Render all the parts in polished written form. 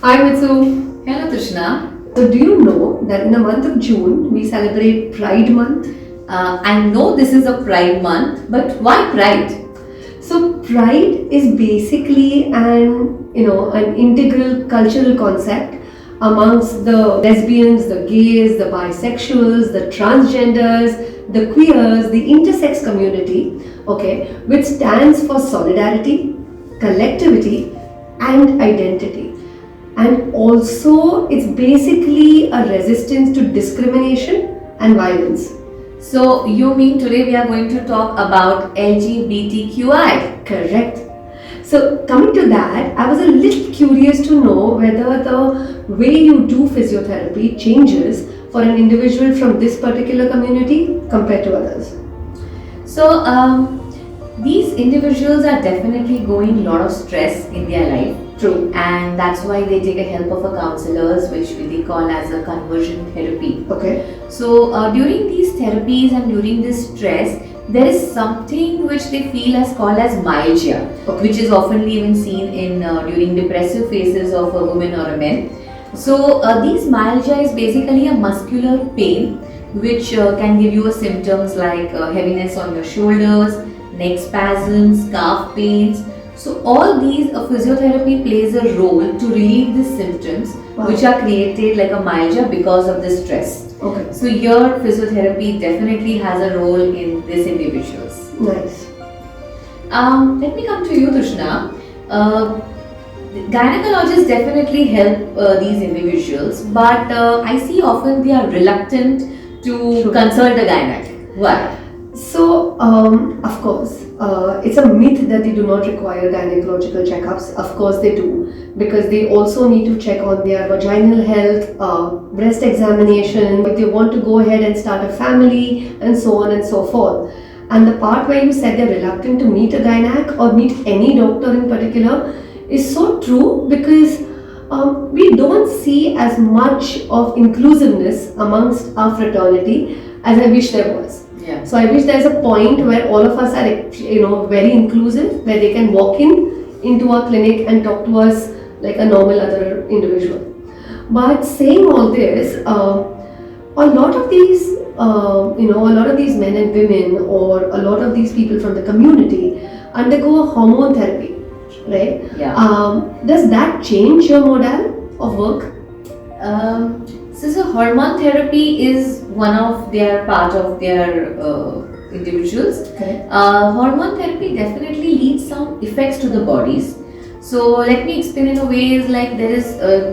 Hi Mitshu. Hello Tushna. So do you know that in the month of June we celebrate Pride Month? I know this is a Pride month, but why Pride? So Pride is basically an integral cultural concept amongst the lesbians, the gays, the bisexuals, the transgenders, the queers, the intersex community, okay, which stands for solidarity, collectivity, and identity. And also, it's basically a resistance to discrimination and violence. So you mean today we are going to talk about LGBTQI? Correct. So coming to that, I was a little curious to know whether the way you do physiotherapy changes for an individual from this particular community compared to others. So these individuals are definitely going a lot of stress in their life. True. And that's why they take a help of a counselors, which they call as a conversion therapy. Okay. So during these therapies and during this stress, there is something which they feel as called as myalgia, Okay. which is often even seen in during depressive phases of a woman or a man. So these myalgia is basically a muscular pain which can give you a symptoms like heaviness on your shoulders, neck spasms, calf pains. So all these physiotherapy plays a role to relieve these symptoms which are created like a myalgia because of the stress. Okay. So your physiotherapy definitely has a role in these individuals. Nice. Let me come to you, Tushna. Gynecologists definitely help these individuals, but I see often they are reluctant to True. consult a gynec. Why? So, of course, it's a myth that they do not require gynecological checkups. Of course, they do, because they also need to check on their vaginal health, breast examination, if they want to go ahead and start a family, and so on and so forth. And the part where you said they're reluctant to meet a gynac or meet any doctor in particular is so true, because we don't see as much of inclusiveness amongst our fraternity as I wish there was. Yeah. So I wish there's a point where all of us are, very inclusive, where they can walk into our clinic and talk to us like a normal other individual. But saying all this, a lot of these, men and women, or a lot of these people from the community undergo a hormone therapy, right? Yeah. Does that change your model of work? So hormone therapy is one of their part of their individuals. Okay. Hormone therapy definitely leads some effects to the bodies. So let me explain in a way is like there is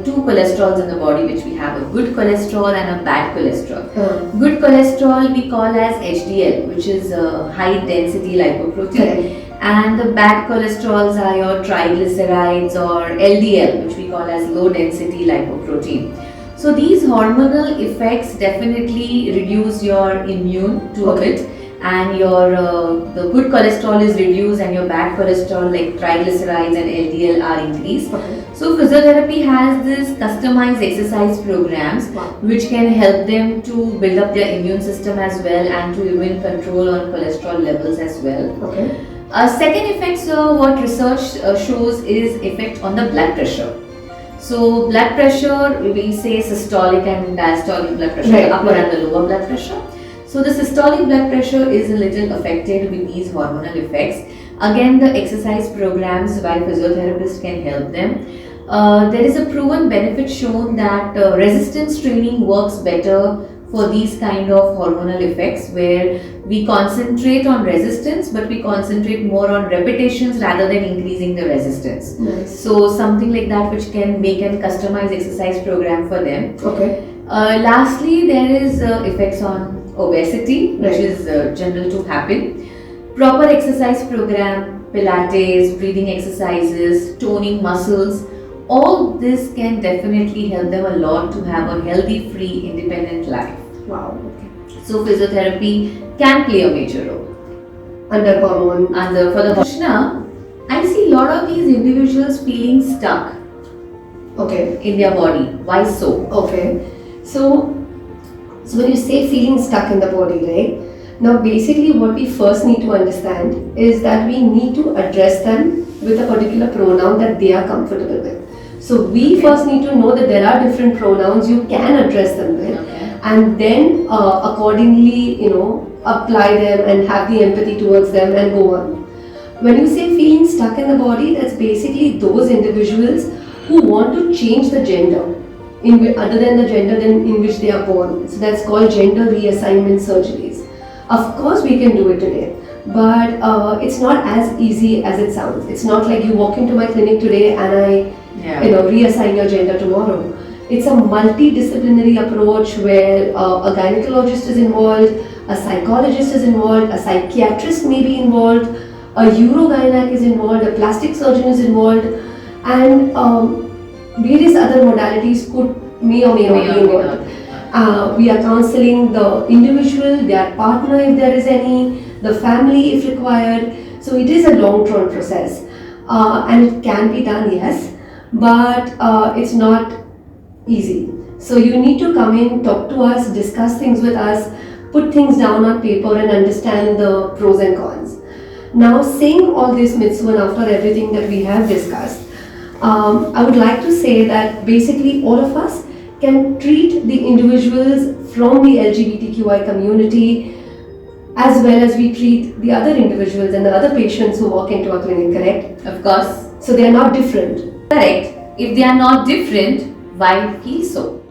two cholesterols in the body, which we have a good cholesterol and a bad cholesterol. Good cholesterol we call as HDL, which is high density lipoprotein. Correct. And the bad cholesterols are your triglycerides or LDL, which we call as low density lipoprotein. So these hormonal effects definitely reduce your immune to a bit, and your the good cholesterol is reduced and your bad cholesterol like triglycerides and LDL are increased. Okay. So physiotherapy has this customized exercise programs which can help them to build up their immune system as well, and to even control on cholesterol levels as well. Okay. Second effects, what research shows is effect on the blood pressure. So blood pressure, we say systolic and diastolic blood pressure, the upper and the lower blood pressure. So the systolic blood pressure is a little affected with these hormonal effects. Again, the exercise programs by physiotherapists can help them. There is a proven benefit shown that resistance training works better for these kind of hormonal effects, where we concentrate on resistance but we concentrate more on repetitions rather than increasing the resistance. Nice. So something like that which can make a customized exercise program for them. Okay. Lastly, there is effects on obesity, which is general to happen. Proper exercise program, Pilates, breathing exercises, toning muscles, all this can definitely help them a lot to have a healthy, free, independent life. Wow. Okay. So physiotherapy can play a major role. Under hormone. And for the Tushna, I see a lot of these individuals feeling stuck Okay. in their body. Why so? Okay. So when you say feeling stuck in the body, right? Now basically what we first need to understand is that we need to address them with a particular pronoun that they are comfortable with. So we first need to know that there are different pronouns you can address them with, and then accordingly, apply them and have the empathy towards them and go on. When you say feeling stuck in the body, that's basically those individuals who want to change the gender other than the gender in which they are born. So that's called gender reassignment surgeries. Of course we can do it today, but it's not as easy as it sounds. It's not like you walk into my clinic today and I reassign your gender tomorrow. It's a multidisciplinary approach where a gynecologist is involved, a psychologist is involved, a psychiatrist may be involved, a urogynac is involved, a plastic surgeon is involved, and various other modalities may or may not be involved. We are counseling the individual, their partner if there is any, the family if required. So it is a long-term process, and it can be done, yes, but it's not easy. So you need to come in, talk to us, discuss things with us, put things down on paper and understand the pros and cons. Now, saying all this, Mitshu, and after everything that we have discussed, I would like to say that basically all of us can treat the individuals from the LGBTQI community as well as we treat the other individuals and the other patients who walk into our clinic, correct? Of course. So they are not different. Correct. If they are not different, why feel so?